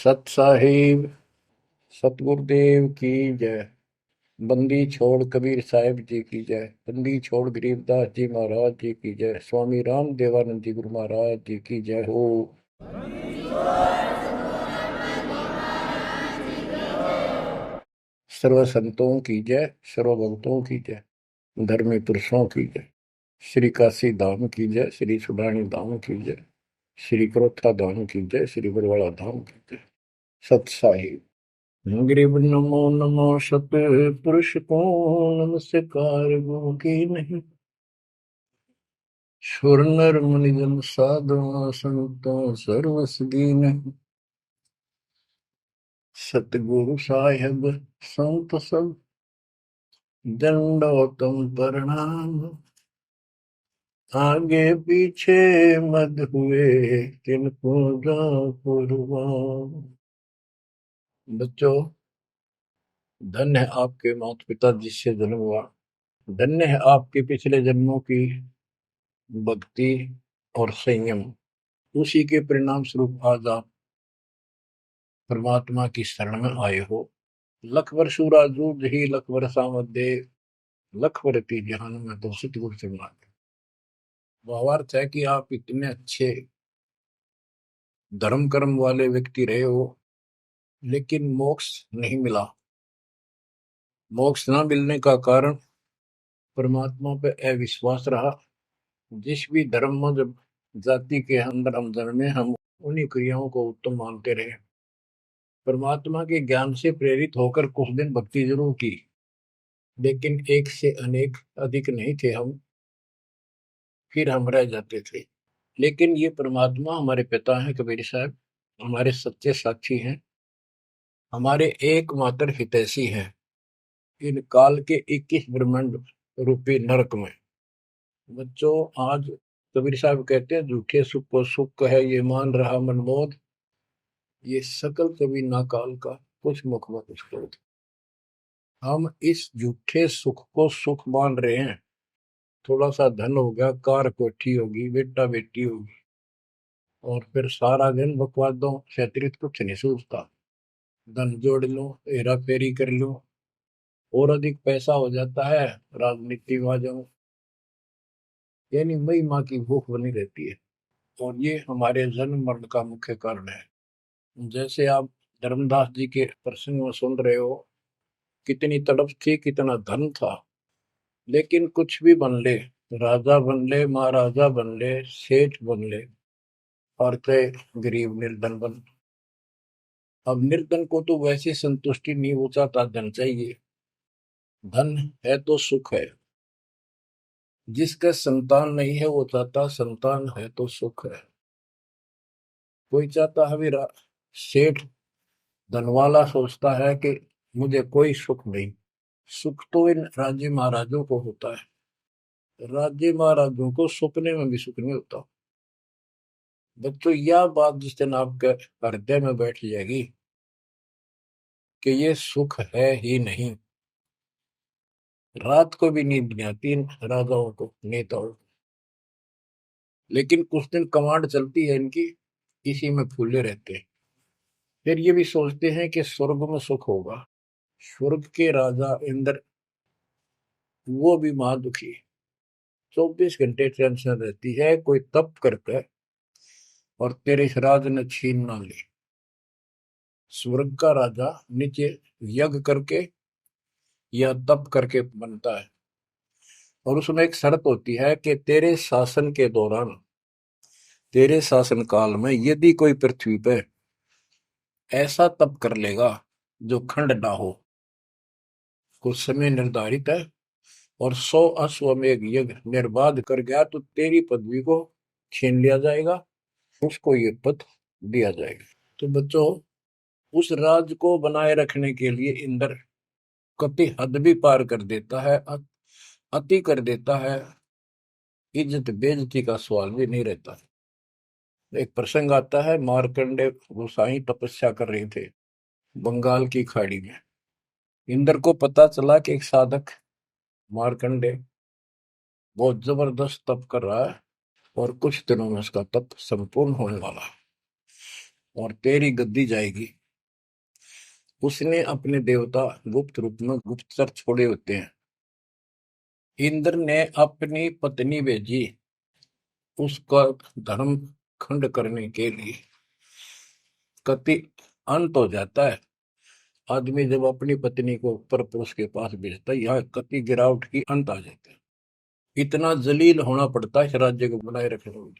सत साहिब सतगुरुदेव की जय। बंदी छोड़ कबीर साहिब जी की जय। बंदी छोड़ गरीबदास जी महाराज जी की जय। स्वामी राम देवानंद जी गुरु महाराज जी की जय हो। सर्व संतों की जय, सर्व भक्तों की जय, धर्मी पुरुषों की जय। श्री काशी धाम की जय, श्री सुडानी धाम की जय, श्री क्रोथा धाम की जय, श्री बरवाड़ा धाम की जय। सत साहिब गरीब नमो नमो सत पुरुष को नमस्कार गो की नहीं। सुर नर मुनि जन साधु संतों सर्वस दीन। सतगुरु साहिब संत सब दंडोतम प्रणाम। आगे पीछे मत हुए तिनको जा कुर्बान। बच्चों, धन्य है आपके माता पिता जिससे जन्म हुआ। धन्य है आपके पिछले जन्मों की भक्ति और संयम। उसी के परिणाम स्वरूप आज आप परमात्मा की शरण में आए हो। लख वर्षूरा जूझ ही लख वर्षा मध्य लख वर्ती जहान में तो सतगुरु से मांगे। भावार्थ है कि आप इतने अच्छे धर्म कर्म वाले व्यक्ति रहे हो, लेकिन मोक्ष नहीं मिला। मोक्ष न मिलने का कारण परमात्मा पे अविश्वास रहा। जिस भी धर्म जब जाति के अंदर हम जन्मे, हम उन्हीं क्रियाओं को उत्तम मानते रहे। परमात्मा के ज्ञान से प्रेरित होकर कुछ दिन भक्ति जरूर की, लेकिन एक से अनेक अधिक नहीं थे हम, फिर हम रह जाते थे। लेकिन ये परमात्मा हमारे पिता हैं कबीर साहब, हमारे सच्चे साक्षी हैं, हमारे एकमात्र हितैषी हैं इन काल के 21 ब्रह्मांड रूपी नरक में। बच्चों, आज कबीर साहब कहते हैं झूठे सुख को सुख कहे ये मान रहा मनमोद, ये सकल कभी ना काल का कुछ मुख मत उसको। हम इस झूठे सुख को सुख मान रहे हैं। थोड़ा सा धन हो गया, कार कोठी होगी, बेटा बेटी होगी, और फिर सारा दिन बकवादों से अतिरिक्त कुछ नहीं सोचता। धन जोड़ लो, हेरा फेरी कर लो, और अधिक पैसा हो जाता है, राजनीति में आ जाओ, यानी मई माँ की भूख बनी रहती है। और ये हमारे जन्म मरण का मुख्य कारण है। जैसे आप धर्मदास जी के प्रसंग में सुन रहे हो, कितनी तड़प थी, कितना धन था, लेकिन कुछ भी बन ले, राजा बन ले, महाराजा बन ले, सेठ बन ले, और थे गरीब निर्धन बन। अब निर्धन को तो वैसे संतुष्टि नहीं, वो चाहता धन चाहिए। धन है तो सुख है। जिसका संतान नहीं है वो चाहता संतान है तो सुख है। कोई चाहता है मेरा सेठ धनवाला सोचता है कि मुझे कोई सुख नहीं। सुख तो इन राज्य महाराजों को होता है। राज्य महाराजों को सपने में भी सुख नहीं होता। बच्चों, यह बात जिस दिन आपके हृदय में बैठ जाएगी कि ये सुख है ही नहीं, रात को भी नींद नहीं आती इन राजाओं को, नेताओं को। लेकिन कुछ दिन कमांड चलती है इनकी, इसी में फूले रहते हैं। फिर ये भी सोचते हैं कि स्वर्ग में सुख होगा। स्वर्ग के राजा इंद्र, वो भी महादुखी, 24 घंटे टेंशन रहती है, कोई तप करता है और तेरे इस राज ने छीन ना ले। स्वर्ग का राजा नीचे यज्ञ करके या तप करके बनता है, और उसमें एक शर्त होती है कि तेरे शासन के दौरान, तेरे शासन काल में यदि कोई पृथ्वी पे ऐसा तप कर लेगा जो खंड ना हो, कुछ समय निर्धारित है, और 100 अश्वमेध यज्ञ निर्बाध कर गया, तो तेरी पदवी को छीन लिया जाएगा, उसको ये पद दिया जाएगा। तो बच्चों, उस राज को बनाए रखने के लिए इंद्र कति हद भी पार कर देता है, अति कर देता है। इज्जत बेइज्जती का सवाल भी नहीं रहता। एक प्रसंग आता है, मार्कंडे गोसाई तपस्या कर रहे थे बंगाल की खाड़ी में। इंद्र को पता चला कि एक साधक मार्कंडे बहुत जबरदस्त तप कर रहा है और कुछ दिनों में उसका तप संपूर्ण होने वाला है। और तेरी गद्दी जाएगी। उसने अपने देवता गुप्त रूप में गुप्तचर छोड़े होते हैं। इंद्र ने अपनी पत्नी भेजी उसका धर्म खंड करने के लिए। कति अंत हो जाता है आदमी जब अपनी पत्नी को पर पुरुष के पास भेजता है, यहाँ कति गिरावट की अंत आ जाता है। इतना जलील होना पड़ता है इस राज्य को बनाए रखने में,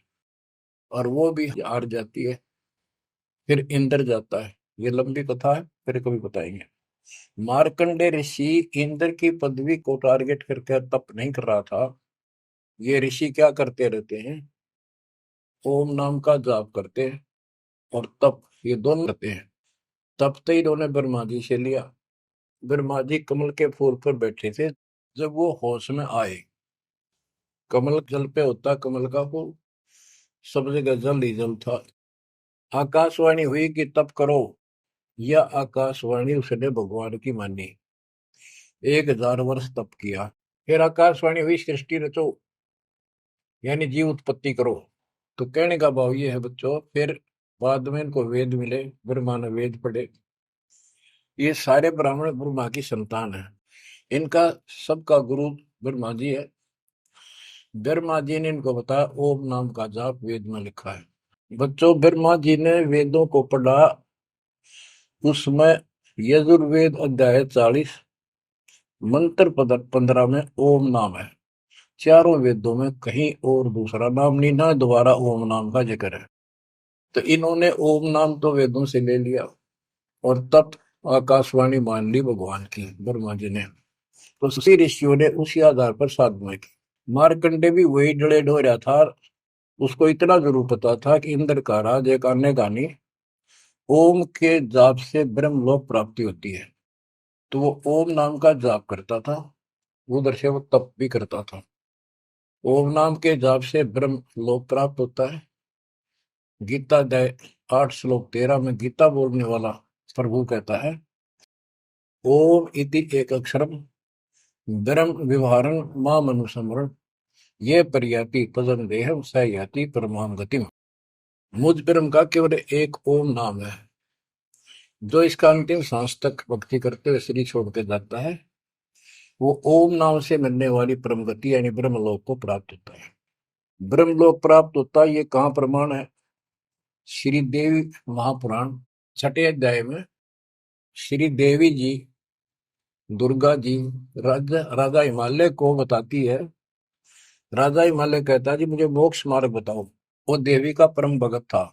और वो भी हार जाती है। फिर इंद्र जाता है। ये लंबी कथा है, फिर कभी बताएंगे। मार्कंडे ऋषि इंद्र की पदवी को टारगेट करके तप नहीं कर रहा था। ये ऋषि क्या करते रहते हैं, ओम नाम का जाप करते हैं और तप, ये दोनों करते हैं। तप तो इन्होंने ब्रह्मा जी से लिया। ब्रह्मा जी कमल के फूल पर बैठे थे। जब वो होश में आए, कमल जल पे होता कमल का फूल, सब जगह जल ही जल था। आकाशवाणी हुई कि तप करो। यह आकाशवाणी उसने भगवान की मानी। 1000 वर्ष तप किया। फिर आकाशवाणी हुई सृष्टि रचो, यानी जीव उत्पत्ति करो। तो कहने का भाव ये है बच्चों, फिर बाद में इनको वेद मिले, ब्रह्मा ने वेद पढ़े। ये सारे ब्राह्मण ब्रह्मा की संतान है। इनका सबका गुरु ब्रह्मा जी है। ब्रह्मा जी ने इनको बताया ओम नाम का जाप वेद में लिखा है। बच्चों, ब्रह्मा जी ने वेदों को पढ़ा। उसमें यजुर्वेद अध्याय 40 मंत्र 15 में ओम नाम है। चारों वेदों में कहीं और दूसरा नाम नहीं, ना दोबारा ओम नाम का जिक्र है। तो इन्होंने ओम नाम तो वेदों से ले लिया और तब आकाशवाणी मान ली भगवान की ब्रह्मा जी ने। तो उसी ऋषियों ने उसी आधार पर साधना की। मार्कंडे भी वही डले ढोया था। उसको इतना जरूर पता था कि इंद्र का राज एक अन्य गानी ओम के जाप से ब्रह्मलोक प्राप्ति होती है। तो वो ओम नाम का जाप करता था, उधर से वो तप भी करता था। ओम नाम के जाप से ब्रह्म लोक प्राप्त होता है। गीता अध्याय 8 श्लोक 13 में गीता बोलने वाला प्रभु कहता है ओम इति एक अक्षरम ब्रह्म विवहारं मां मनुसमरण ये पर्याति पदम देहम स याति परमाम गतिम। मुझ ब्रह्म का केवल एक ओम नाम है, जो इसका अंतिम सांस तक भक्ति करते हुए शरीर छोड़ के जाता है, वो ओम नाम से मिलने वाली परम गति यानी ब्रह्मलोक को प्राप्त होता है। ब्रह्मलोक प्राप्त होता है, ये कहाँ प्रमाण है? श्री देवी महापुराण 6ठे अध्याय में श्री देवी जी दुर्गा जी राजा हिमालय को बताती है। राजा हिमालय कहता है जी मुझे मोक्ष मार्ग बताओ। वो देवी का परम भगत था।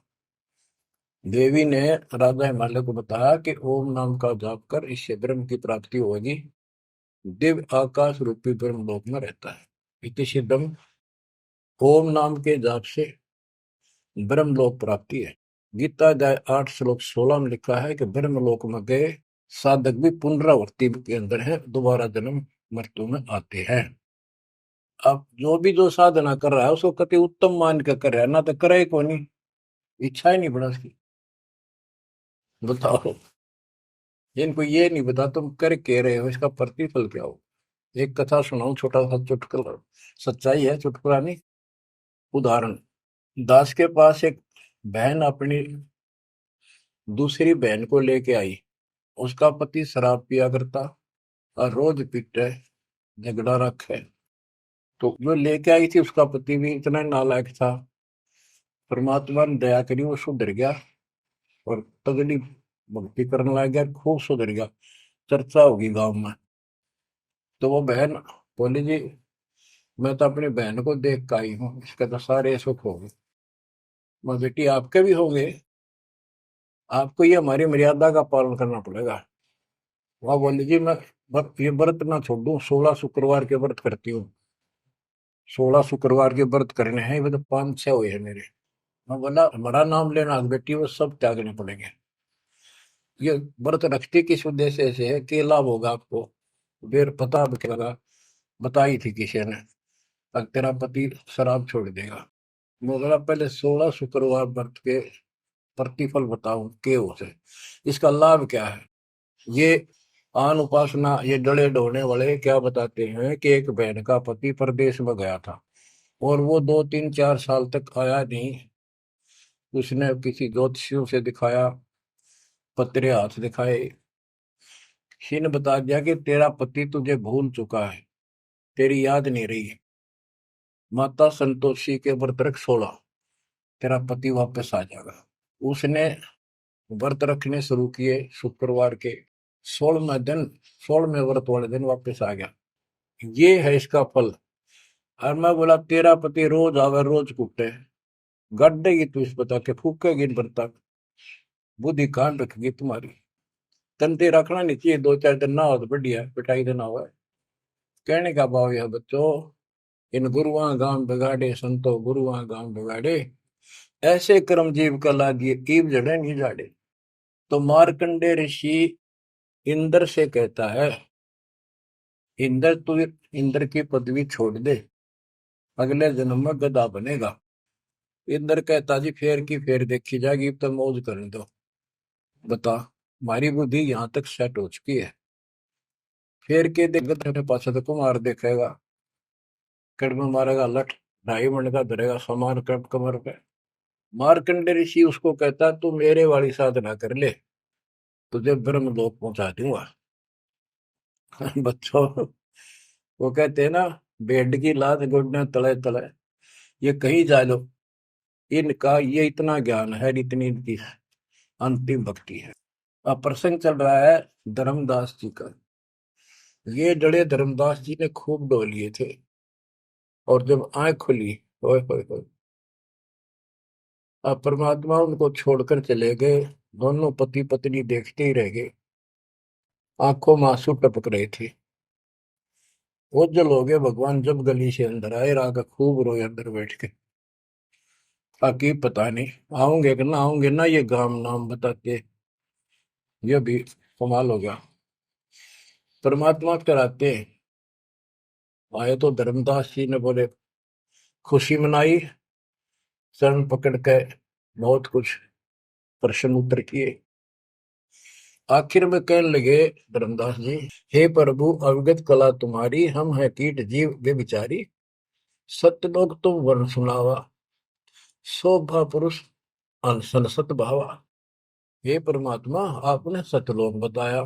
देवी ने राजा हिमालय को बताया कि ओम नाम का जाप कर, इससे ब्रह्म की प्राप्ति होगी। दिव्य आकाश रूपी ब्रह्म लोक में रहता है। इति सिद्धम, ओम नाम के जाप से ब्रह्म लोक प्राप्ति है। गीता अध्याय 8 श्लोक 16 में लिखा है कि ब्रह्म लोक में गए साधक भी पुनरावृत्ति के अंदर है, दोबारा जन्म मृत्यु में आते हैं। अब जो साधना कर रहा है उसको कति उत्तम मान कर कर रहा है, ना तो करे को नहीं, इच्छा ही नहीं बड़ा उसकी। बताओ, इनको ये नहीं बता तुम कर के रहे हो, इसका प्रतिफल क्या हो। एक कथा सुनाऊं, छोटा सा चुटकुला, सच्चाई है, चुटकुला नहीं। उदाहरण, दास के पास एक बहन अपनी दूसरी बहन को लेके आई। उसका पति शराब पिया करता और रोज पीटे, झगड़ा रखे। तो जो लेके आई थी उसका पति भी इतना नालायक था। परमात्मा ने दया करी, वो सुधर गया और तगड़ी भक्ति करने लग गया, खूब सुधर गया, चर्चा होगी गांव में। तो वो बहन बोली जी मैं तो अपनी बहन को देख के आई हूँ, इसके तो सारे सुख हो गए। मैं बेटी आपके भी होंगे, आपको ये हमारी मर्यादा का पालन करना पड़ेगा। वह बोली जी मैं ये व्रत ना छोड़ दूं, 16 शुक्रवार के व्रत करती हूँ। 16 शुक्रवार के व्रत करने हैं, वो तो 5-6 हुए हैं मेरे। मैं बोला हमारा नाम लेना बेटी, वो सब त्यागने पड़ेंगे। ये व्रत रखती किस उद्देश्य से है, कि लाभ होगा आपको। फिर पता लगा, बताई थी किसी ने, अब तेरा पति शराब छोड़ देगा। मैं बोला पहले 16 शुक्रवार व्रत के प्रतिफल बताऊं के उसे, इसका लाभ क्या है। ये आन उपासना, ये डले ढोने वाले क्या बताते हैं कि एक बहन का पति परदेश में गया था और वो 2-3-4 साल तक आया नहीं। उसने किसी ज्योतिषियों से दिखाया, पतरे हाथ दिखाए, किसी ने बता दिया कि तेरा पति तुझे भूल चुका है, तेरी याद नहीं रही है, माता संतोषी के व्रत रख 16, तेरा पति वापस आ जाएगा। उसने व्रत रखने शुरू किए, शुक्रवार के 16वें दिन, 16वें व्रत वाले दिन वापस आ गया। ये है इसका फल। और मैं बोला तेरा पति रोज आवे रोज कुटे, गड्ढेगी तू इस बता के, फूकेगी इन बर्ता, बुद्धि कान रखेगी तुम्हारी, तंते रखना नहीं चाहिए, 2-4 दिन ना हो तो बढ़िया, पिटाई देना हुआ है। कहने का भाव यह बच्चों, इन गुरुआ गांव बिगाड़े संतो गुरुआ गांव बिगाड़े, ऐसे कर्म जीव का लागिए कीव जड़े नहीं जाड़े। तो मार्कंडे ऋषि इंद्र से कहता है, इंद्र तू इंद्र की पदवी छोड़ दे, अगले जन्म में गधा बनेगा। इंद्र कहता जी फेर की फेर देखी जाएगी, तो मौज करने दो। बता, हमारी बुद्धि यहाँ तक सेट हो चुकी है। फेर के देख गधे पास तो कुमार देखेगा, कड़म मारेगा लठ, 2.5 मिनट का धरेगा समान कमर पे। मार्कंडे ऋषि उसको कहता तू मेरे वाली साधना कर ले, तुझे ब्रह्म लोक पहुंचा दूंगा। बच्चों, वो कहते हैं ना, बेड की लात गुडने तले तले, ये कहीं जा लो, इनका ये इतना ज्ञान है, इतनी इनकी अंतिम भक्ति है। अब प्रसंग चल रहा है धर्मदास जी का। ये जड़े धर्मदास जी ने खूब डो लिए थे, और जब आंख खुली, ओए होए होए, अब परमात्मा उनको छोड़कर चले गए। दोनों पति पत्नी देखते ही रह गए, आंखों में आंसू टपक रहे थे। ओझल हो गए भगवान जब गली से अंदर आए, रागा खूब रोए अंदर बैठ के। ताकि पता नहीं आऊंगे कि ना आऊंगे ना, ये गांव नाम बताते, ये भी कमाल हो गया। परमात्मा कराते आए तो धर्मदास जी ने बोले खुशी मनाई, शरण पकड़ के बहुत कुछ प्रश्न उत्तर किए। आखिर में कहने लगे धर्मदास जी, हे प्रभु अवगत कला तुम्हारी, हम है कीट जीव वे बिचारी, सत्य लोग तुम वर्ण सुनावा, शोभा पुरुष अनसन सत भावा। हे परमात्मा, आपने सतलोक बताया,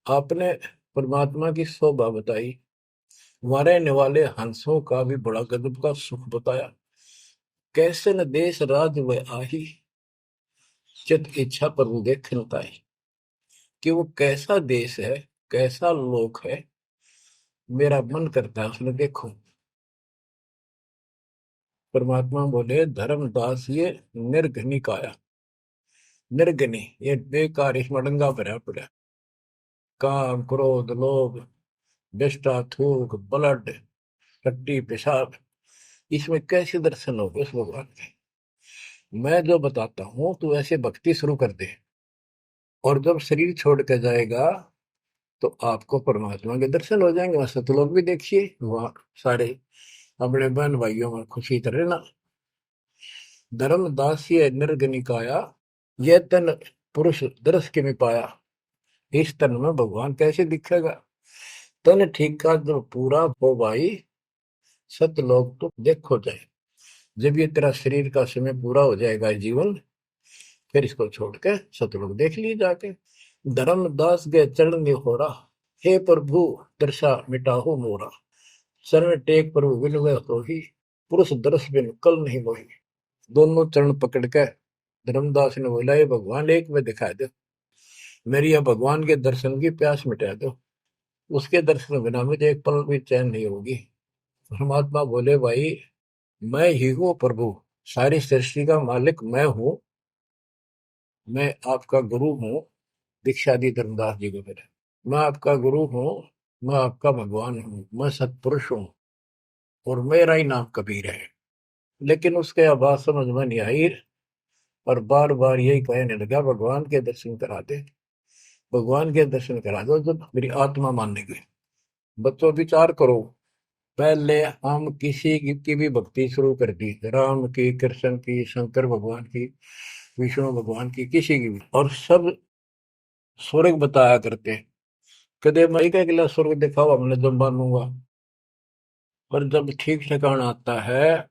आपने परमात्मा की शोभा बताई, वहाँ रहने वाले हंसों का भी बड़ा गजब का सुख बताया। कैसे न देश राज वह आही, चित इच्छा प्रभु देखन ताई। कि वो कैसा देश है, कैसा लोक है, मेरा मन करता है उसने देखो। परमात्मा बोले धर्मदास ये निर्घनी काया, निर्घनी ये बेकार, इसमें डंगा भरा पड़ा, काम क्रोध लोभ विष्टा थूक ब्लड टट्टी पेशाब, इसमें कैसे दर्शन होगे उस भगवान के। मैं जो बताता हूं तू ऐसे भक्ति शुरू कर दे, और जब शरीर छोड़ के जाएगा तो आपको परमात्मा के दर्शन हो जाएंगे। वहां सतलोक भी देखिए, वहां सारे अपने बहन भाइयों में खुशी करे ना। धर्मदास ये निर्गनिकाया, ये तन पुरुष दर्श के में पाया, इस तन में भगवान कैसे दिखेगा। तन ठीक का जब पूरा हो भाई, सतलोक तो देखो जाए। जब ये तेरा शरीर का समय पूरा हो जाएगा जीवन, फिर इसको छोड़ के सतलोक देख लिए जाके। धर्मदास के चरण हो रहा, हे प्रभु दर्शा मिटाहो मोरा, शरण टेक प्रभु विनय हो ही, पुरुष दर्श बिन कल नहीं मोही। दोनों चरण पकड़ के धर्मदास ने बोला, ये भगवान एक में दिखा दो, मेरी यह भगवान के दर्शन की प्यास मिटा दो, उसके दर्शन बिना मुझे एक पल भी चैन नहीं होगी। परमात्मा बोले भाई मैं ही हूँ प्रभु, सारी सृष्टि का मालिक मैं हूँ, मैं आपका गुरु हूँ। दीक्षा दी धर्मदास जी को मेरे, मैं आपका गुरु हूँ, मैं आपका भगवान हूँ, मैं सतपुरुष हूँ, और मेरा ही नाम कबीर है। लेकिन उसके आवाज समझ में नहीं आई, और बार बार यही कहने लगा भगवान के दर्शन करा दे, भगवान के दर्शन करा दो। जब मेरी आत्मा मानने गई, बच्चों विचार करो, पहले हम किसी की भी भक्ति शुरू कर दी, राम की, कृष्ण की, शंकर भगवान की, विष्णु भगवान की, किसी की भी, और सब स्वर्ग बताया करते। कदे मैं क्या अगला स्वर्ग दिखाओ हमने जब मानूंगा। पर जब ठीक ठिकाना आता है,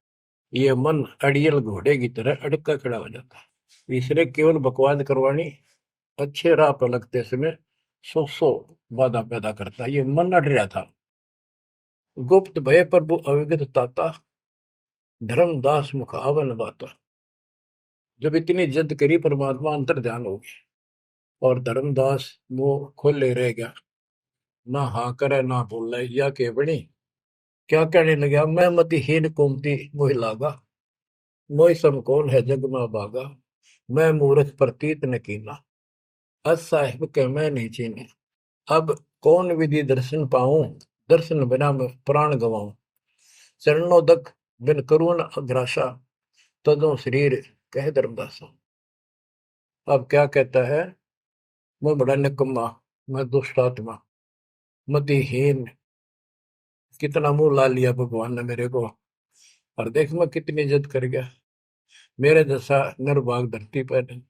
ये मन अड़ियल घोड़े की तरह अड़का खड़ा हो जाता है। इसने केवल बकवाद करवानी, अच्छे राह पर लगते समय सौ बाधा पैदा करता है। ये मन अड़ रहा था। गुप्त भय प्रभु अविगत ताता, धर्मदास मुख आवन बाता। जब इतनी जिद करी परमात्मा अंतर ध्यान हो गया और धर्मदास मुंह खोले रह गया, ना हाँ करे ना बोले, या के बनी क्या कहने लगा, मैं मतिहीन कुमती मोहि लागा, मोहि सम कौन है जग में बागा, मैं मूर्ख प्रतीत न कीना, अस साहिब के मैं नहीं चीने। अब कौन विधि दर्शन पाऊं, दर्शन बिना मैं प्राण गवाऊं, चरणोदक बिन करुण अग्रासा, तदो शरीर कह धर्मदासा। अब क्या कहता है, मैं बड़ा निकम्मा, मैं दुष्ट आत्मा, मतिहीन, कितना मुंह ला लिया भगवान ने मेरे को, और देख मैं कितनी जिद कर गया, मेरे जैसा निर्भाग धरती पर नहीं।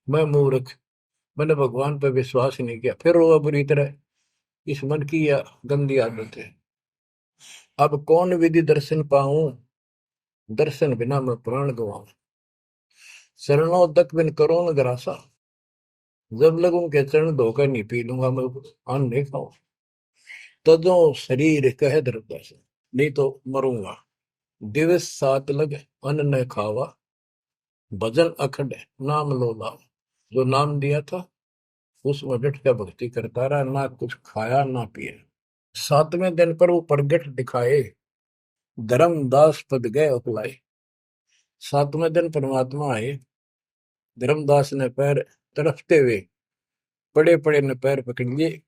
मैं मूर्ख, मैंने भगवान पर विश्वास ही नहीं किया, फिर वो बुरी तरह, इस मन की यह गंदी आदत है। अब कौन विधि दर्शन पाऊं, दर्शन बिना मैं प्राण गवाऊं, चरणों तक बिन करो न ग्रासा, जब लगूं के चरण धोकर नहीं पी लूंगा मैं, अन्न नहीं खाऊं, तजो शरीर कह धर्मदास, नहीं तो मरूंगा। दिवस सात लग अन्न न खावा, भजन अखंड नाम लो लावा। जो नाम दिया था उसमें डट के भक्ति करता रहा, ना कुछ खाया ना पिया। सातवें दिन पर वो प्रगट दिखाए, धर्मदास पद गए अपलाए। सातवें दिन परमात्मा आए, धर्मदास ने पैर तड़फते हुए पड़े पड़े ने पैर पकड़ लिए,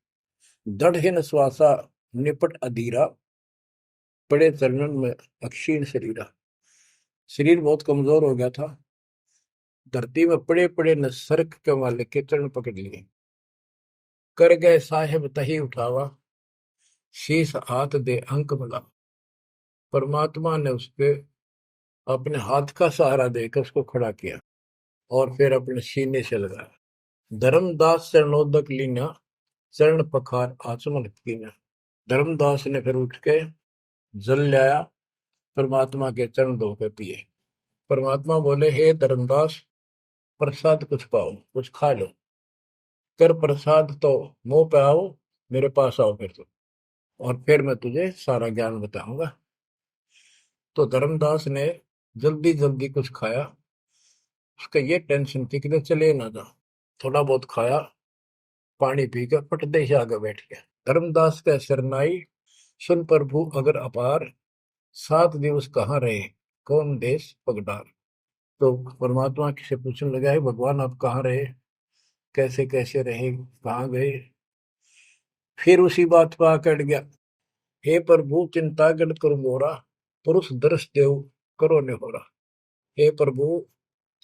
दृढ़ श्वासा निपट अधीरा, पड़े चरणन में अक्षीण शरीरा। शरीर बहुत कमजोर हो गया था, धरती में पड़े पड़े ने सर्क के वाले के चरण पकड़ लिए, कर गए साहेब तही उठावा, शीश हाथ दे अंक मिला। परमात्मा ने उसके अपने हाथ का सहारा देकर उसको खड़ा किया और फिर अपने सीने से लगाया। धर्मदास चरणोदक लीना, चरण पखार आचमन कीना। धर्मदास ने फिर उठ के जल लाया, परमात्मा के चरण धो के पिए। परमात्मा बोले, हे धर्मदास, प्रसाद कुछ पाओ, कुछ खा लो, कर प्रसाद तो मुंह पे आओ, मेरे पास आओ फिर तो, और फिर मैं तुझे सारा ज्ञान बताऊंगा। तो धर्मदास ने जल्दी जल्दी कुछ खाया, उसका ये टेंशन थी कि चले ना जा। थोड़ा बहुत खाया, पानी पीकर पटदे से आगे बैठ गया। धर्मदास का शरनाई, सुन प्रभु अगर अपार, 7 दिवस कहाँ रहे, कौन देश पगडार। तो परमात्मा से पूछने लगा, है भगवान आप कहाँ रहे, कैसे कैसे रहे, कहाँ गए। फिर उसी बात पर आकर गया, हे प्रभु चिंता गण करो मोरा, पुरुष दर्श देव करो ने हो रहा। हे प्रभु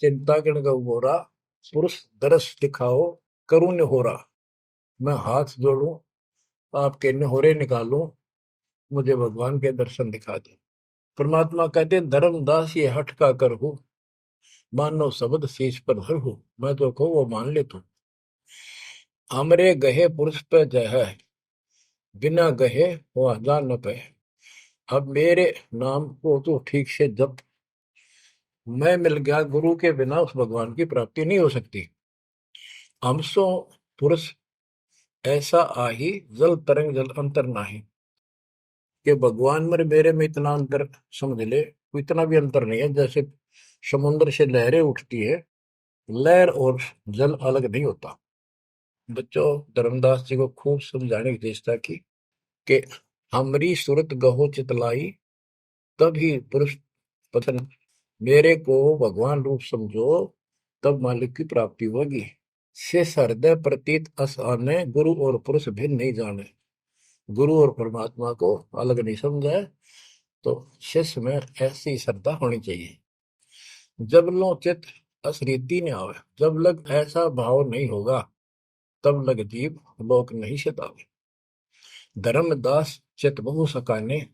चिंता गण गौ मोरा, पुरुष दर्श दिखाओ करूं ने हो रहा। मैं हाथ जोड़ूं, आपके नहोरे निकालूं, मुझे भगवान के दर्शन दिखा दे। परमात्मा कहते, धर्मदास ये हट का कर हो, मानो शब्द शीश पर धर हो। मैं तो कहूँ वो मान ले तू, हमरे गहे पुरुष पे जय है, बिना गहे वो हजार न पे। अब मेरे नाम को तो ठीक से जप, मैं मिल गया, गुरु के बिना उस भगवान की प्राप्ति नहीं हो सकती। हमसो पुरुष ऐसा आही, जल तरंग जल अंतर नाही। कि भगवान मेरे में इतना अंतर समझ ले, इतना भी अंतर नहीं है। जैसे समुद्र से लहरें उठती है, लहर और जल अलग नहीं होता। बच्चों, धर्मदास जी को खूब समझाने की चेष्टा की कि हमारी सूरत गहो चितलाई, तभी पुरुष पतन, मेरे को भगवान रूप समझो, तब मालिक की प्राप्ति होगी। से हृदय प्रतीत अस आने, गुरु और पुरुष भिन्न नहीं जाने। गुरु और परमात्मा को अलग नहीं समझा है, तो शिष्य में ऐसी श्रद्धा होनी चाहिए। जब लो चित असरीति ने आवे, जब लग ऐसा भाव नहीं होगा, तब लग जीव लोक नहीं सतावे। धर्मदास चित बहु सकाने,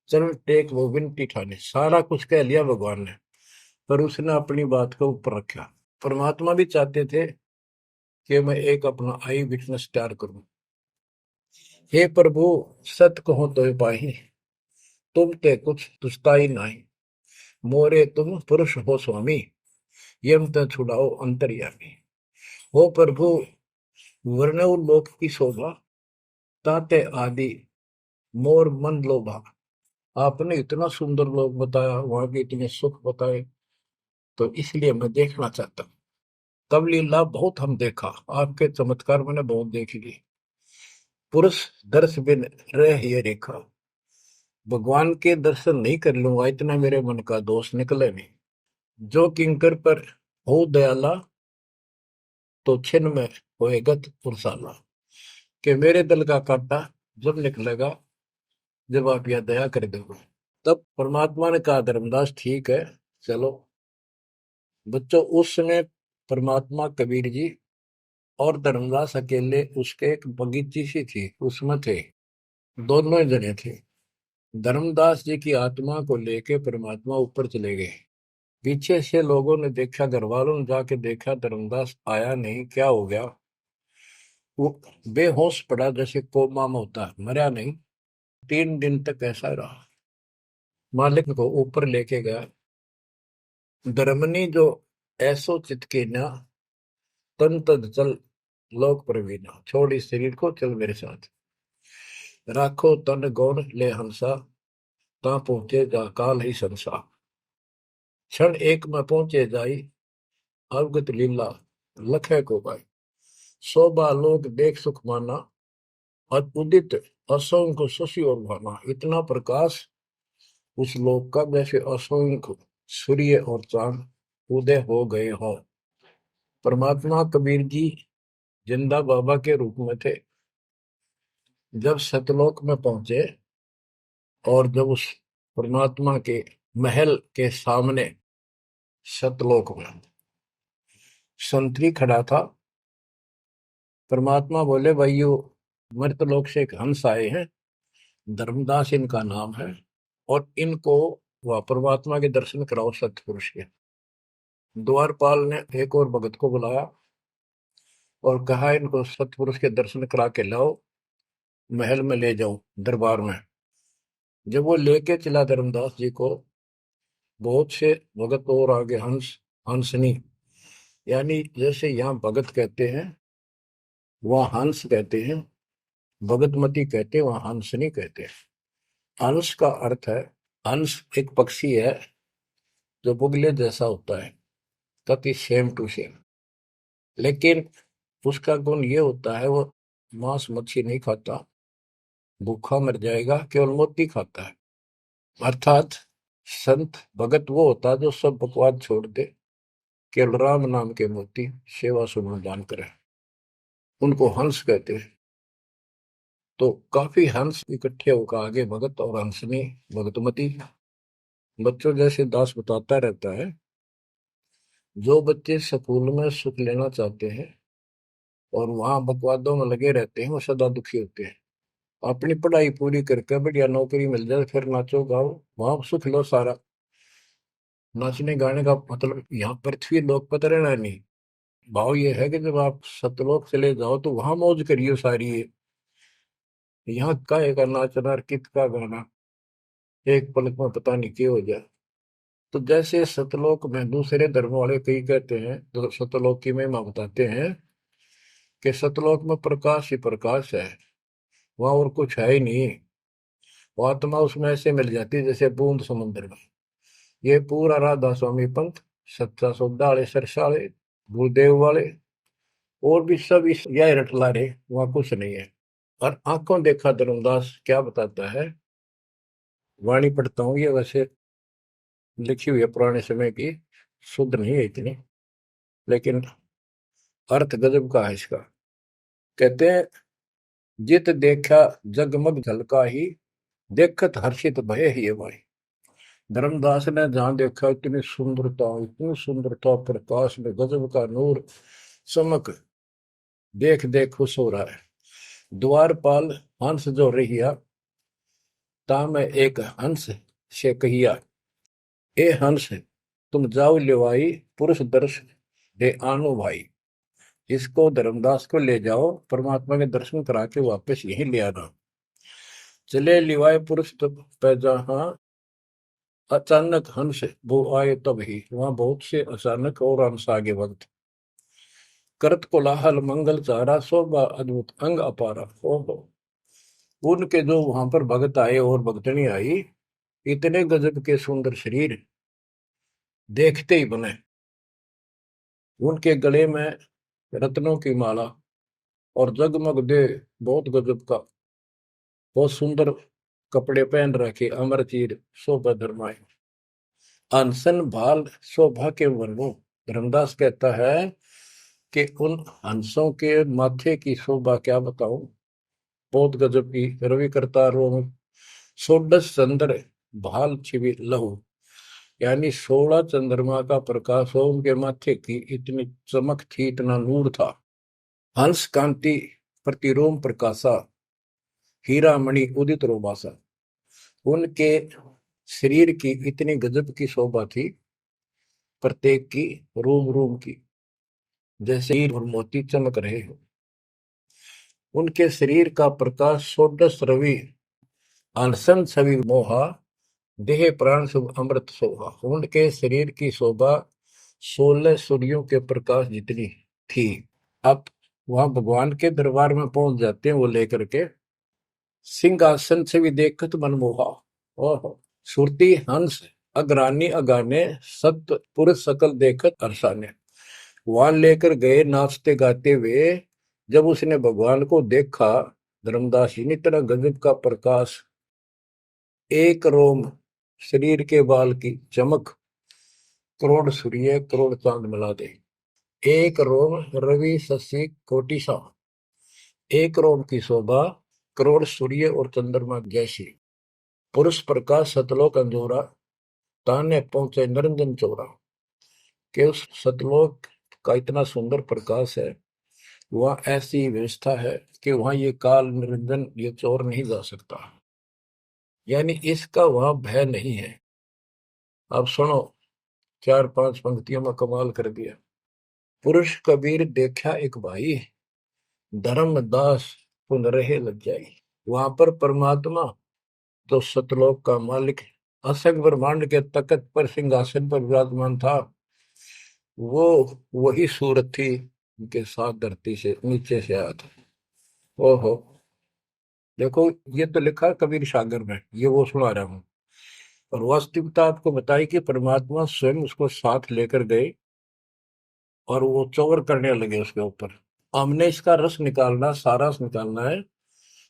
चरण टेक वो विनती ठाने। सारा कुछ कह लिया भगवान ने, पर उसने अपनी बात को ऊपर रखा। परमात्मा भी चाहते थे कि मैं एक अपना आई विटनेस तैयार करूं। हे प्रभु सत कहो तो पाही, तुम ते कुछ तुस्ताई नहीं। मोरे तुम पुरुष हो स्वामी, यम त छुड़ाओ अंतर्यामी। हो प्रभु, वर्णव लोक की शोभा, ताते आदि मोर मन लोभा। आपने इतना सुंदर लोक बताया, वहां के इतने सुख बताए, तो इसलिए मैं देखना चाहता हूँ। तब लीला बहुत हम देखा, आपके चमत्कार मैंने बहुत देख लिए। पुरुष दर्श बिन रह ये रेखा, भगवान के दर्शन नहीं कर लूंगा इतना मेरे मन का दोष निकले नहीं। जो किंकर पर हो दयाला, तो छिन में होएगा पुरसाला। कि मेरे दिल का कांटा जब निकलेगा, जब आप यह दया कर दोगे। तब परमात्मा ने कहा, धर्मदास ठीक है, चलो। बच्चों, उस समय परमात्मा कबीर जी और धर्मदास अकेले उसके एक बगीची सी थी, उसमें थे, दोनों ही जने थे। धर्मदास जी की आत्मा को लेके परमात्मा ऊपर चले गए। पीछे से लोगों ने देखा, घर वालों ने जाके देखा, धर्मदास आया नहीं, क्या हो गया। वो बेहोश पड़ा, जैसे कोमा में होता है, मरा नहीं। 3 दिन तक ऐसा रहा। मालिक को ऊपर लेके गया। धर्मनी जो ऐसो चितके ना, तन तद चल लोक प्रवीणा। छोड़ इस शरीर को, चल मेरे साथ। राखो तन गौण ले हंसा, ता पहुंचे जा काल ही संसा। क्षण एक में पहुंचे जाई, अवगत लीला लखे को पाई। शोभा लोक देख सुख माना, और उदित असंख्य शशि और भाना। इतना प्रकाश उस लोक का, जैसे असंख्य सूर्य और चांद उदय हो गए हों। परमात्मा कबीर जी जिंदा बाबा के रूप में थे। जब सतलोक में पहुंचे, और जब उस परमात्मा के महल के सामने सतलोक में संतरी खड़ा था, परमात्मा बोले, भाइयों, मृतलोक से एक हंस आए हैं, धर्मदास इनका नाम है, और इनको वह परमात्मा के दर्शन कराओ सतपुरुष के। द्वारपाल ने एक और भगत को बुलाया और कहा, इनको सतपुरुष के दर्शन करा के लाओ, महल में ले जाओ, दरबार में। जब वो लेके चला धर्मदास जी को, बहुत से भगत और आगे हंस, हंसनी, यानी जैसे यहाँ भगत कहते हैं वहाँ हंस कहते हैं, भगतमती कहते हैं, वहाँ हंसनी कहते हैं। हंस का अर्थ है, हंस एक पक्षी है जो बुगले जैसा होता है, कति सेम टू सेम। लेकिन उसका गुण ये होता है, वो मांस मच्छी नहीं खाता, भूखा मर जाएगा, केवल मोती खाता है। अर्थात संत भगत वो होता है जो सब बकवाद छोड़ दे, केवल राम नाम के मोती सेवा सुमन दान करे, उनको हंस कहते हैं। तो काफी हंस इकट्ठे होकर आगे भगत और हंसनी भगतमती। बच्चों, जैसे दास बताता रहता है, जो बच्चे स्कूल में सुख लेना चाहते हैं और वहां बकवादों में लगे रहते हैं, वो सदा दुखी होते हैं। अपनी पढ़ाई पूरी करके बढ़िया नौकरी मिल जाए, फिर नाचो गाओ, वहां सुख लो सारा। नाचने गाने का मतलब यहाँ पृथ्वी लोक पर रहना नहीं। भाव ये है कि जब आप सतलोक चले जाओ तो वहां मौज करिए सारी। यहाँ का एक नाचना और कित का गाना, एक पलक में पता नहीं क्या हो जाए। तो जैसे सतलोक में दूसरे धर्म वाले कई कहते हैं, तो सतलोक की महिमा बताते हैं कि सतलोक में प्रकाश ही प्रकाश है, वहां और कुछ है ही नहीं। वो आत्मा उसमें ऐसे मिल जाती है जैसे बूंद समुद्र में। ये पूरा राधा स्वामी पंथ, सच्चा सौदा वाले, सरसा वाले, गुरुदेव वाले, और भी सब इस यह रटला रहे, वहां कुछ नहीं है। और आंखों देखा धर्मदास क्या बताता है, वाणी पढ़ता हूँ, ये वैसे लिखी हुई है पुराने समय की, शुद्ध नहीं है इतनी, लेकिन अर्थ गजब का है इसका। कहते हैं, जित देखा जगमग झलका ही, देखत हर्षित भय ही भाई। धर्मदास ने जहां देखा, इतनी सुंदरता, प्रकाश में गजब का नूर, चमक, देख देख खुश हो रहा है। द्वारपाल हंस जो रहिया, ता में एक हंस से कहिया, ए हंस, तुम जाओ लिवाई, पुरुष दर्श दे आनो भाई। इसको धर्मदास को ले जाओ, परमात्मा के दर्शन करा के वापस यहीं ले आना। चले लिवाए पुरुष तब पैजा, हाँ अचानक हंस वो आए तब ही, वहां बहुत से अचानक और हंस आगे वक्त। करत कोलाहल मंगल चारा, शोभा अद्भुत अंग अपारा। ओहो, उनके जो वहां पर भगत आए और भगतनी आई, इतने गजब के सुंदर शरीर देखते ही बने। उनके गले में रत्नों की माला और जगमग दे, बहुत गजब का, बहुत सुंदर कपड़े पहन रखे, अमर चीर शोभा धर्माए। अनसन भाल शोभा के वर्णो। धर्मदास कहता है कि उन हंसों के माथे की शोभा क्या बताऊं, बहुत गजब की। रवि करता रोम षोडश चंद्र भाल छिवि लहू, यानी 16 चंद्रमा का प्रकाश हो उनके माथे की, इतनी चमक थी, इतना नूर था। हंस कांति प्रतिरोम प्रकाशा, हीरा मणि उदित रोमासा। उनके शरीर की इतनी गजब की शोभा थी, प्रत्येक की, रोम रोम की, जैसे हीर और मोती चमक रहे हो। उनके शरीर का प्रकाश षोडश रवि, अनसन छवि मोहा, देह प्राण शुभ अमृत शोभा। उनके शरीर की शोभा 16 सूर्यों के प्रकाश जितनी थी। अब वहां भगवान के दरबार में पहुंच जाते हैं वो लेकर के, सिंहासन से भी देखत मनमोहा। ओहो, सुरती हंस अग्रानी अगाने, सत्य पुरुष सकल देखत अरसाने। वहां लेकर गए नाचते गाते हुए। जब उसने भगवान को देखा, धर्मदास जी ने, तरह गजब का प्रकाश, एक रोम शरीर के बाल की चमक, करोड़ सूर्य करोड़ चांद मिला दे। एक रोम रवि शशि कोटि सा, एक रोम की शोभा करोड़ सूर्य और चंद्रमा जैसी। पुरुष प्रकाश सतलोक अंजोरा, ताने पहुंचे निरंजन चोरा। के उस सतलोक का इतना सुंदर प्रकाश है, वहां ऐसी व्यवस्था है कि वहां ये काल निरंजन, ये चोर नहीं जा सकता, यानी इसका वहां भय नहीं है। अब सुनो, 4-5 पंक्तियों में कमाल कर दिया। पुरुष कबीर देखा एक भाई, धर्मदास पुन रहे लज्जाई। वहां पर परमात्मा, तो सतलोक का मालिक, असंग ब्रह्मांड के तकत पर सिंहासन पर विराजमान था, वो वही सूरत थी, उनके साथ धरती से नीचे से आया था। ओहो, देखो, ये तो लिखा कबीर सागर में, ये वो सुना रहा हूँ। और वास्तविकता आपको बताई कि परमात्मा स्वयं उसको साथ लेकर गए और वो चौवर करने लगे उसके ऊपर। हमने इसका रस निकालना, सारा रस निकालना है।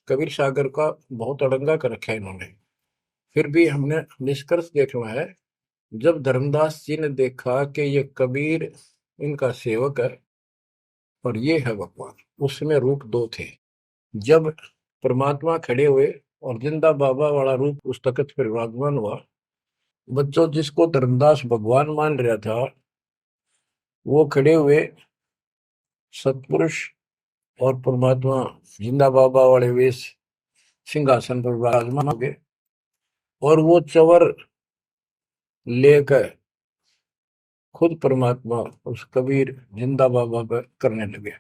कबीर सागर का बहुत अड़ंगा कर रखा है इन्होंने, फिर भी हमने निष्कर्ष देखना है। जब धर्मदास जी ने देखा कि ये कबीर इनका सेवक है और ये है भगवान, उसमें रूप दो थे। जब परमात्मा खड़े हुए और जिंदा बाबा वाला रूप उस तख्त पर विराजमान हुआ, बच्चों जिसको धर्मदास भगवान मान रहा था, वो खड़े हुए सतपुरुष, और परमात्मा जिंदा बाबा वाले वेश सिंहासन पर विराजमान हो गए, और वो चवर लेकर खुद परमात्मा उस कबीर जिंदा बाबा पर करने लगे।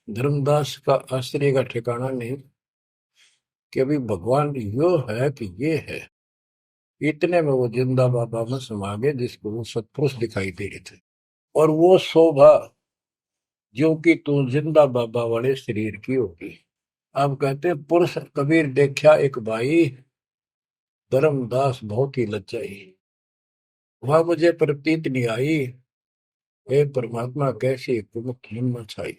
धर्मदास का आश्चर्य का ठिकाना नहीं कि अभी भगवान यो है कि ये है। इतने में वो जिंदा बाबा में समा गए, जिसको वो सतपुरुष दिखाई दे रहे थे। और वो शोभा जो कि तू जिंदा बाबा वाले शरीर की होगी। अब कहते हैं, पुरुष कबीर देखा एक भाई, धर्मदास बहुत ही लज्जाई। वह मुझे प्रतीत नहीं आई, हे परमात्मा कैसी कुमुख हिम्मत छाई।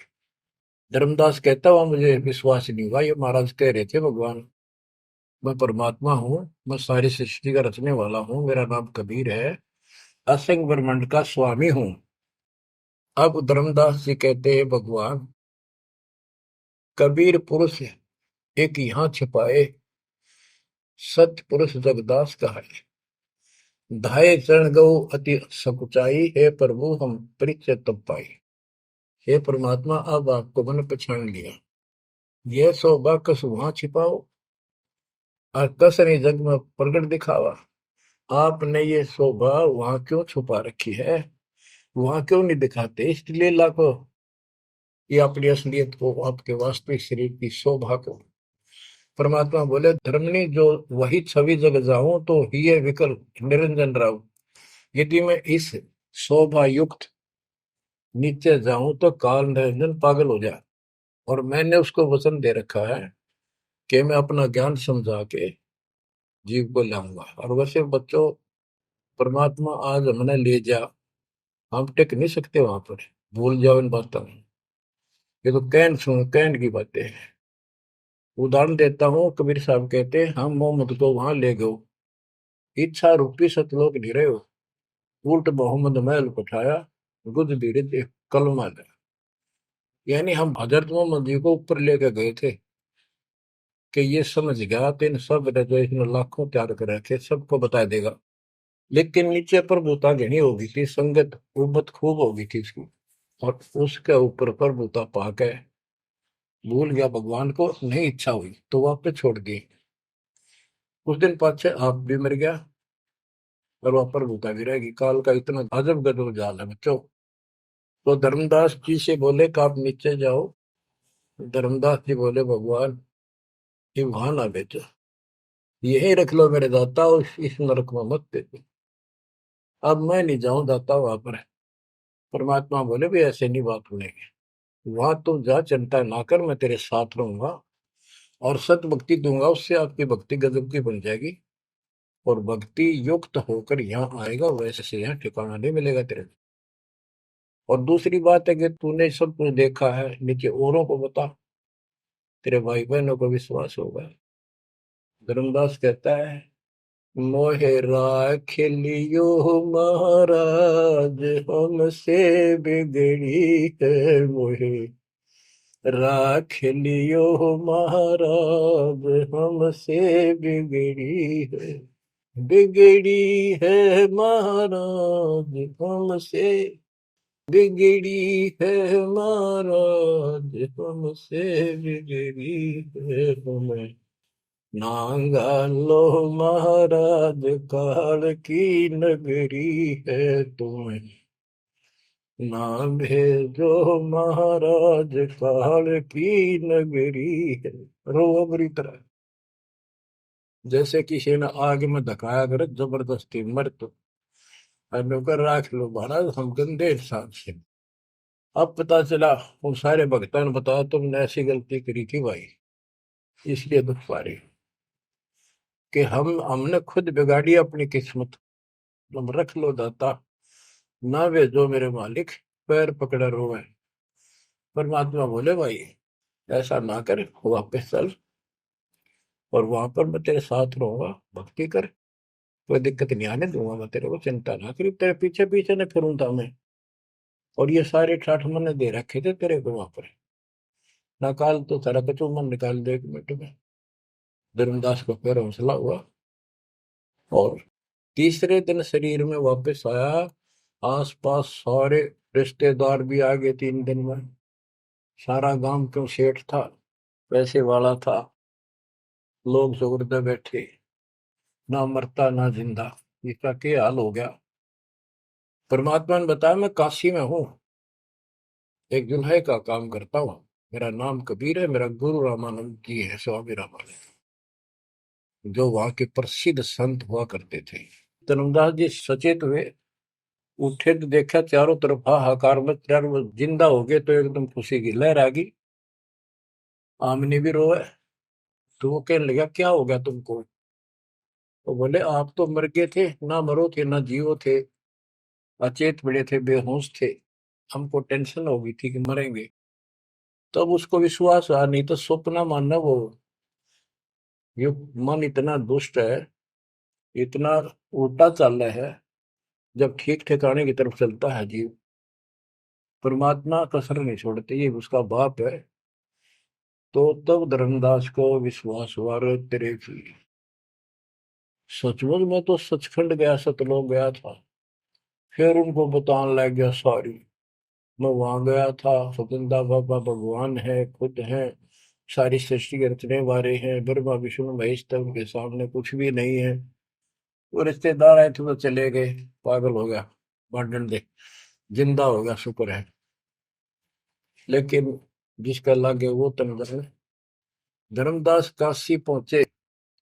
धर्मदास कहता हुआ मुझे विश्वास नहीं हुआ, ये महाराज कह रहे थे भगवान, मैं परमात्मा हूँ, मैं सारी सृष्टि का रचने वाला हूँ, मेरा नाम कबीर है, असंग ब्रह्मांड का स्वामी हूँ। अब धर्मदास जी कहते हैं, भगवान कबीर पुरुष एक यहाँ छिपाए, सत्य पुरुष जगदास का है। धाये चरण गौ अति सकुचाई, हे प्रभु हम परिचय तब पाई। हे परमात्मा, अब आपको मैंने पहचान लिया। यह शोभा कस वहां छिपाओ और कस ने जग में प्रगट दिखावा। आपने ये शोभा वहां क्यों छुपा रखी है, वहां क्यों नहीं दिखाते? इसलिए लाखों, ये अपनी असलियत को, आपके वास्तविक शरीर की शोभा को परमात्मा बोले धर्मनी जो वही छवि जग जाऊं तो ही विकल निरंजन राव। यदि मैं इस शोभा युक्त नीचे जाऊं तो काल निरंजन पागल हो जाए। और मैंने उसको वचन दे रखा है कि मैं अपना ज्ञान समझा के जीव को लाऊंगा। और वैसे बच्चों, परमात्मा आज हमने ले जा, हम टिक नहीं सकते वहां पर। भूल जाओ इन बातों में। ये तो कहन सुन कहन की बातें हैं। उदाहरण देता हूँ, कबीर साहब कहते हैं हम मोहम्मद को वहां ले गए, इच्छा रूपी सतलोक नहीं रहे हो, उल्ट मोहम्मद महल पठाया, गुद बीड़े कलमा दे। यानी हम हजरत मोहम्मद जी को ऊपर लेके गए थे कि ये समझ गया तो इन सब ने जो इसने लाखों तैयार कर रखे सबको बता देगा। लेकिन नीचे प्रभुता घनी होगी थी, संगत उम्मत खूब होगी थी इसकी। और उसके ऊपर प्रभुता पाके भूल गया भगवान को, नहीं इच्छा हुई तो वापस छोड़ दी। कुछ दिन पाछे आप भी मर गया और वहां प्रभुता भी रहेगी। काल का इतना अजब गजब जाल है बच्चों। तो धर्मदास जी से बोले कि आप नीचे जाओ। धर्मदास जी बोले भगवान ये वहां ना भेजो, यही रख लो मेरे दाता, और इस नरक में मत भेजो। अब मैं नहीं जाऊं दाता वहां पर। परमात्मा बोले भी ऐसे नहीं बात सुनेगी, वहां तुम जा, चिंता ना कर, मैं तेरे साथ रहूंगा और सत भक्ति दूंगा, उससे आपकी भक्ति गजब की बन जाएगी। और भक्ति युक्त होकर यहाँ आएगा, वैसे से यहाँ ठिकाना नहीं मिलेगा तेरे। और दूसरी बात है कि तूने सब कुछ देखा है, नीचे औरों को बता, तेरे भाई बहनों को विश्वास होगा। धर्मदास कहता है मोहे राख लियो महाराज, हमसे बिगड़ी है मोहे राख लियो महाराज, हमसे बिगड़ी है। बिगड़ी है महाराज हमसे, बिगड़ी है महाराज हमसे, बिगड़ी है हमें। नांगा लो महाराज काल की नगरी है तुम्हें, ना भेजो महाराज काल की नगरी है। रोबरी तरह जैसे किसी ने आग में धकाया कर जबरदस्ती मर तो नौकर राख लो महाराज, हम गंदे इंसान से। अब पता चला उन सारे भक्तों ने बताया तुमने ऐसी गलती करी थी भाई, इसलिए दुख पा रही कि हमने खुद बिगाड़ी अपनी किस्मत। तुम रख लो दाता, ना भेजो मेरे मालिक, पैर पकड़ा रोवे। परमात्मा बोले भाई ऐसा ना कर, वापस चल और वहां पर मैं तेरे साथ रहूंगा, भक्ति कर, कोई दिक्कत नहीं आने दूंगा मैं तेरे को, चिंता ना करी, तेरे पीछे पीछे न फिरूं था मैं। और ये सारे ठाठ मैंने दे रखे थे तेरे को वहां पर, ना काल तो तेरा कचू मन निकाल दे 1 मिनट में। धर्मदास को फिर हौसला हुआ और तीसरे दिन शरीर में वापस आया। आसपास सारे रिश्तेदार भी आ गए 3 दिन में। सारा गांव क्यों सेठ था, पैसे वाला था, लोग जोरदे बैठे, ना मरता ना जिंदा, इसका क्या हाल हो गया। परमात्मा ने बताया मैं काशी में हूँ, एक जुल्हे का काम करता हूँ, मेरा नाम कबीर है, मेरा गुरु रामानंद जी है, स्वामी रामानंद, जो वहां के प्रसिद्ध संत हुआ करते थे। धर्मदास जी सचेत हुए, उठे तो देखा चारों तरफ हाहाकार में, चारों जिंदा हो गए तो एकदम खुशी की लहर आ गई। आमनी भी रोए तो वो कहने लगा क्या हो गया तुमको। तो बोले आप तो मर गए थे, ना मरो थे ना जियो थे, अचेत पड़े थे, बेहोश थे, हमको टेंशन हो गई थी कि मरेंगे। तब उसको विश्वास आ, नहीं तो स्वप्न मानना वो। ये मन इतना दुष्ट है, इतना उल्टा चल रहा है, जब ठीक ठिकाने की तरफ चलता है जीव, परमात्मा कसर नहीं छोड़ते, ये उसका बाप है। तो तब धर्मदास को विश्वास हुआ रे तेरे की, सचमुच में तो सचखंड गया, सतलोक गया था। फिर उनको बताने लग गया सारी, मैं वहां गया था, सतंदा बाबा भगवान है, खुद है, सारी सृष्टि के रचने वाले हैं, ब्रह्मा विष्णु महेश, तब के सामने कुछ भी नहीं है। वो रिश्तेदार आए थे तो चले गए, पागल हो गया, भांडन दे, जिंदा हो गया शुक्र है। लेकिन जिसका लागे वो तन जाने, धर्मदास काशी पहुंचे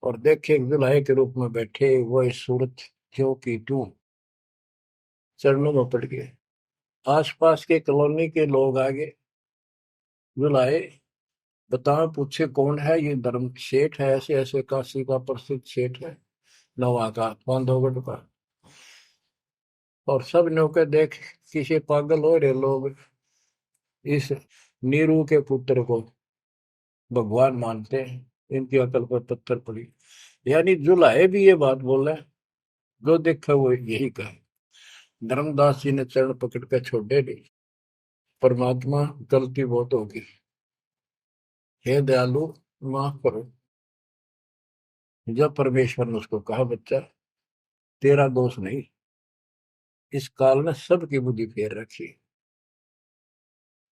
और देखे दुल्हे के रूप में बैठे वह सूरत ज्यों की त्यों चरणों में पड़ गए। आसपास के कॉलोनी के लोग आगे बुलाए, बताओ पूछे कौन है ये? धर्म सेठ है, ऐसे ऐसे काशी का प्रसिद्ध सेठ है, नवा का बांधवगढ़ का। और सब नौके देख किसी पागल हो रहे लोग इस नीरू के पुत्र को भगवान मानते हैं, इनकी अकल पर पत्थर पड़ी। यानी जुलाहे भी ये बात बोले, जो देखा वो यही कहे। धर्मदास जी ने चरण पकड़ कर छोड़े नहीं, परमात्मा गलती बहुत होगी, हे दयालु माफ करो। जब परमेश्वर ने उसको कहा, बच्चा तेरा दोष नहीं, इस काल ने सबकी बुद्धि फेर रखी,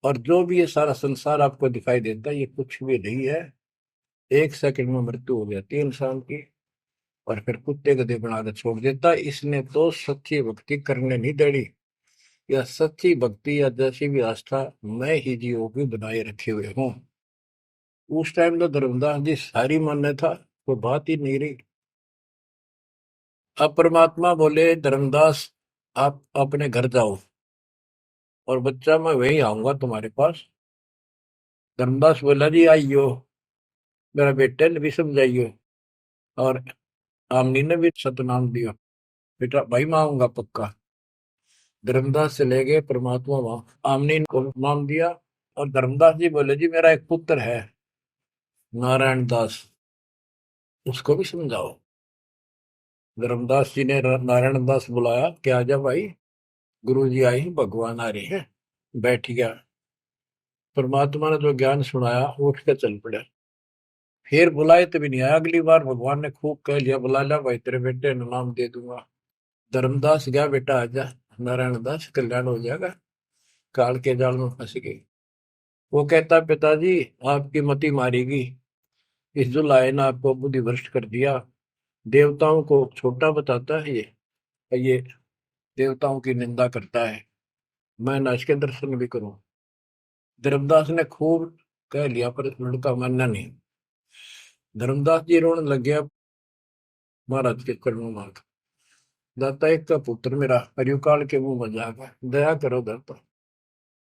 और जो भी ये सारा संसार आपको दिखाई देता है ये कुछ भी नहीं है। एक सेकंड में मृत्यु हो जाती है इंसान की, और फिर कुत्ते गधे बनाकर छोड़ देता है। इसने तो सच्ची भक्ति करने नहीं देनी, या सच्ची भक्ति या जैसी भी आस्था मैं ही जीवों की बनाए रखे हुए हूँ। उस टाइम तो धर्मदास जी सारी मान्य था, वो बात ही नहीं रही। अब परमात्मा बोले, धर्मदास आप अपने घर जाओ, और बच्चा मैं वही आऊंगा तुम्हारे पास। धर्मदास बोला, जी आइयो, मेरा बेटे ने भी समझाइयो, और आमनी ने भी सतनाम दिया, बेटा भाई मैं आऊंगा पक्का। धर्मदास चले गए, परमात्मा वहां आमनी को नाम दिया। और धर्मदास जी बोले, जी मेरा एक पुत्र है नारायण दास, उसको भी समझाओ। धर्मदास जी ने नारायण दास बुलाया कि आजा भाई, गुरु जी आए हैं, भगवान आ रहे हैं। बैठ गया। परमात्मा ने जो ज्ञान सुनाया उठ के चल पड़ा। फिर बुलाए तभी नहीं आया। अगली बार भगवान ने खूब कह लिया, बुला लिया भाई, तेरे बेटे ने नाम दे दूंगा। धर्मदास गया, बेटा आजा, नारायण दास कल्याण हो जाएगा। काल के जाल में फंस गई। वो कहता, पिताजी आपकी मति मारेगी, इस जो लाए ने आपको बुद्धि भ्रष्ट कर दिया। देवताओं को छोटा बताता है ये देवताओं की निंदा करता है, मैं न इसके दर्शन भी करूं। धर्मदास ने खूब कह लिया, पर लड़का मानना नहीं। धर्मदास जी रोने लग गया, महाराज के चरणों मांग, दाता एक का पुत्र मेरा हरिकाल के मुंह में जागा, दया करो दाता,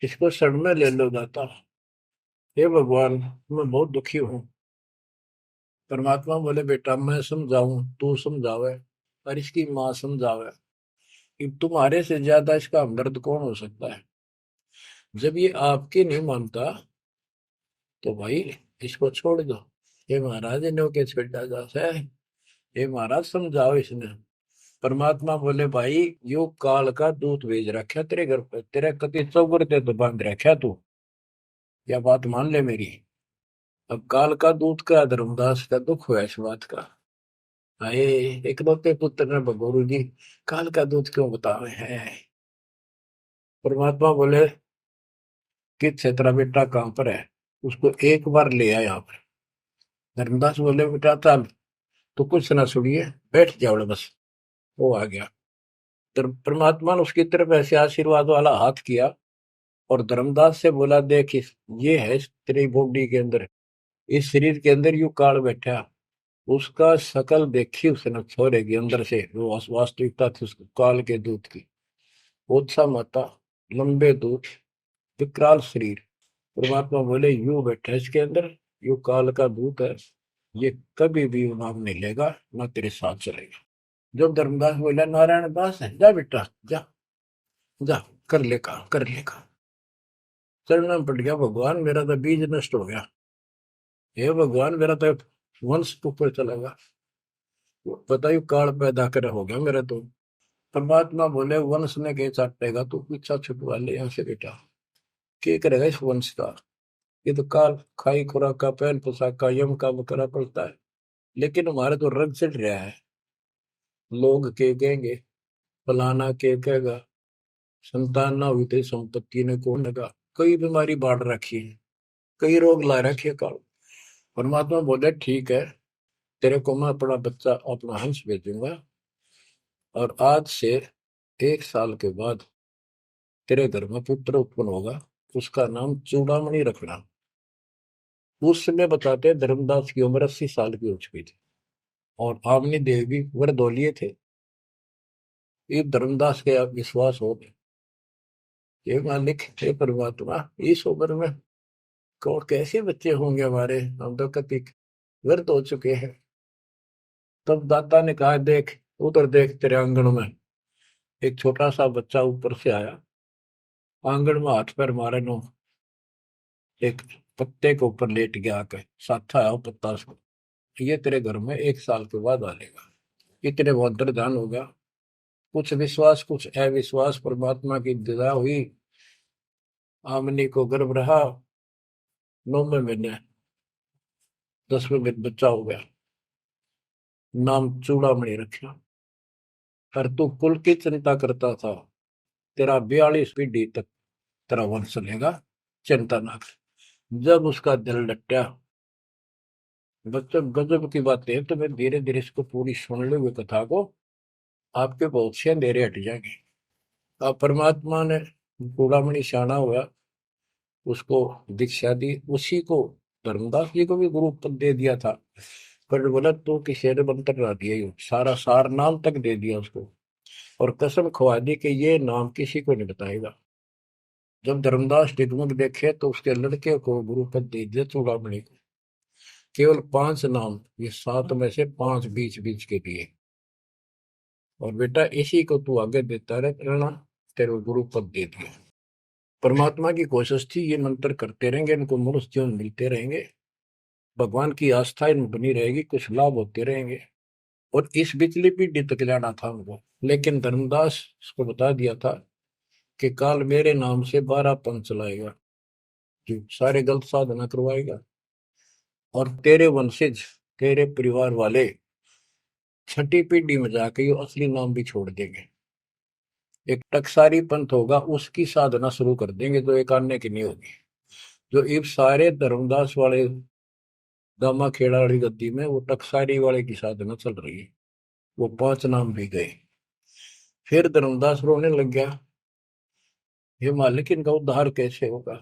इसको शरण में ले लो दाता। हे भगवान मैं बहुत दुखी हूँ। परमात्मा बोले, बेटा मैं समझाऊं तू समझावे, और इसकी माँ समझावे, कि तुम्हारे से ज्यादा इसका हमदर्द कौन हो सकता है। जब ये आपकी नहीं मानता तो भाई इसको छोड़ दो। ये महाराज इन्हों के छेड़ा जा है, ये महाराज समझाओ इसने। परमात्मा बोले, भाई यो काल का दूत भेज रखा तेरे घर पे, तेरे कति चौगरते तो बांध रखा तू, या बात मान ले मेरी। अब काल का दूत का धर्मदास का दुख हुआ इस बात का। आए इकलौते पुत्र ने गुरु जी काल का दूत क्यों बता रहे हैं। परमात्मा बोले कि तेरा बेटा कहां पर है, उसको एक बार ले आया यहाँ पर। धर्मदास बोले, बेटा चल, तो कुछ ना सुनिए, बैठ जाओ बस। वो आ गया। परमात्मा ने उसकी तरफ ऐसे आशीर्वाद वाला हाथ किया, और धर्मदास से बोला, देख ये है तेरी बॉडी के अंदर, इस शरीर के अंदर यू काल बैठा। उसका शकल देखी उसने छोरे के अंदर से, वो वास्तविकता थी उसको काल के दूत की। ओछा माता, लंबे दूत, विकराल शरीर। परमात्मा बोले, यू बैठा इसके अंदर, यू काल का दूत है, ये कभी भी नाम नहीं लेगा, ना तेरे साथ चलेगा। जब धर्मदास बोला, नारायण दास है, जा बेटा जा, जा कर ले काम, कर ले काम। चरण में पड़ गया, भगवान मेरा तो बीज नष्ट हो गया, हे भगवान मेरा तो वंश ऊपर चला गया, बताइए काल पैदा कर हो गया मेरा तो। परमात्मा बोले, वंश ने के चाटेगा, तू पीछा छुटवा ले यहाँ से बेटा, क्या करेगा इस वंश का। ये तो काल खाई खुराक का, पहन पोशाक का, यम का बकरा पड़ता है, लेकिन हमारे तो रंग चढ़ रहा है। लोग के कहेंगे, फलाना के कहेगा, संतान ना हुई तो संपत्ति ने कौन लगा, कई बीमारी बांट रखी है, कई रोग ला रखे काल। परमात्मा बोले, ठीक है, तेरे को मैं अपना बच्चा, अपना हंस भेजूंगा, और आज से 1 साल के बाद तेरे घर में पुत्र उत्पन्न होगा, उसका नाम चूड़ामणि रखना। उस समय बताते हैं धर्मदास की उम्र 80 साल की हो चुकी थी और आमनी देव भी वरदौलिये थे। ये धर्मदास के आप विश्वास हो गए, ये मालिक हे परमात्मा, इस उम्र में कौन कैसे बच्चे होंगे हमारे, हम तो कति व्यर्थ हो चुके हैं। तब दाता ने कहा, देख उधर देख, तेरे आंगन में एक छोटा सा बच्चा ऊपर से आया, आंगन में हाथ पैर मारे नो, एक पत्ते के ऊपर लेट गया आके, साथा आया वो पत्ता से, ये तेरे घर में 1 साल के बाद आएगा। इतने वो अंतर्धान हो गया। कुछ विश्वास कुछ अविश्वास, परमात्मा की दया हुई, आमनी को गर्भ रहा, 9वें महीने 10वें दिन बच्चा हो गया, नाम चूड़ामणि रखा। पर तू कुल की चिंता करता था, तेरा 42 पीढ़ी तक तेरा वंश चलेगा, चिंता ना कर। जब उसका दिल डटा, बच्चों गजब की बात है, तो मैं धीरे धीरे इसको पूरी सुन लो हुए कथा को, आपके बहुत से अंधेरे हट जाएंगे। अब परमात्मा ने चूड़ामणि शाना हुआ, उसको दीक्षा दी, उसी को धर्मदास जी को भी गुरु पद दे दिया था। पर बोला तो किसी ने मंत्र ना दिया, ही सारा सार नाम तक दे दिया उसको, और कसम खवा दी कि ये नाम किसी को नहीं बताएगा। जब धर्मदास डिगमग देखे तो उसके लड़के को गुरु पद दे दिया चूड़ामणि को, केवल 5 नाम, ये 7 में से 5 बीच बीच के दिए, और बेटा इसी को तू आगे देता रहना, तेरे गुरु पद दे दिया। परमात्मा की कोशिश थी, ये मंत्र करते रहेंगे, इनको मनुष्य जीवन मिलते रहेंगे, भगवान की आस्था इनमें बनी रहेगी, कुछ लाभ होते रहेंगे, और इस बिचली पीढ़ी तक जाना था उनको। लेकिन धर्मदास उसको बता दिया था कि काल मेरे नाम से 12 पंथ चलाएगा, जो सारे गलत साधना करवाएगा, और तेरे वंशज, तेरे परिवार वाले 6ठी पीढ़ी में जाके ये असली नाम भी छोड़ देंगे। एक टकसारी पंथ होगा, उसकी साधना शुरू कर देंगे, जो एक आने की नहीं होगी। जो इब सारे धर्मदास वाले दामा खेड़ा वाली गद्दी में वो टकसारी वाले की साधना चल रही है, वो 5 नाम भी गए। फिर धर्मदास रोने लग गया, ये मालिक इनका उद्धार कैसे होगा।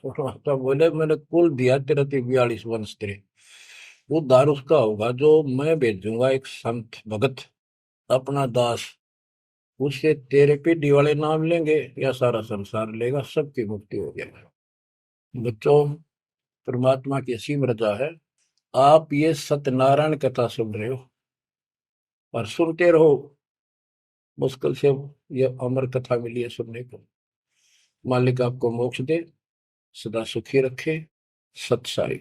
तो बोले, मैंने कुल दिया तेरा 42 वंश, तेरे उद्धार उसका होगा जो मैं भेजूंगा, एक संत भगत अपना दास, उससे तेरे पीढ़ी वाले नाम लेंगे या सारा संसार लेगा, सबकी मुक्ति हो जाएगी। बच्चों, परमात्मा की असीम रजा है, आप ये सत्यनारायण कथा सुन रहे हो और सुनते रहो। मुश्किल से ये अमर कथा मिली है सुनने को। मालिक आपको मोक्ष दे, सदा सुखी रखे। सत साई।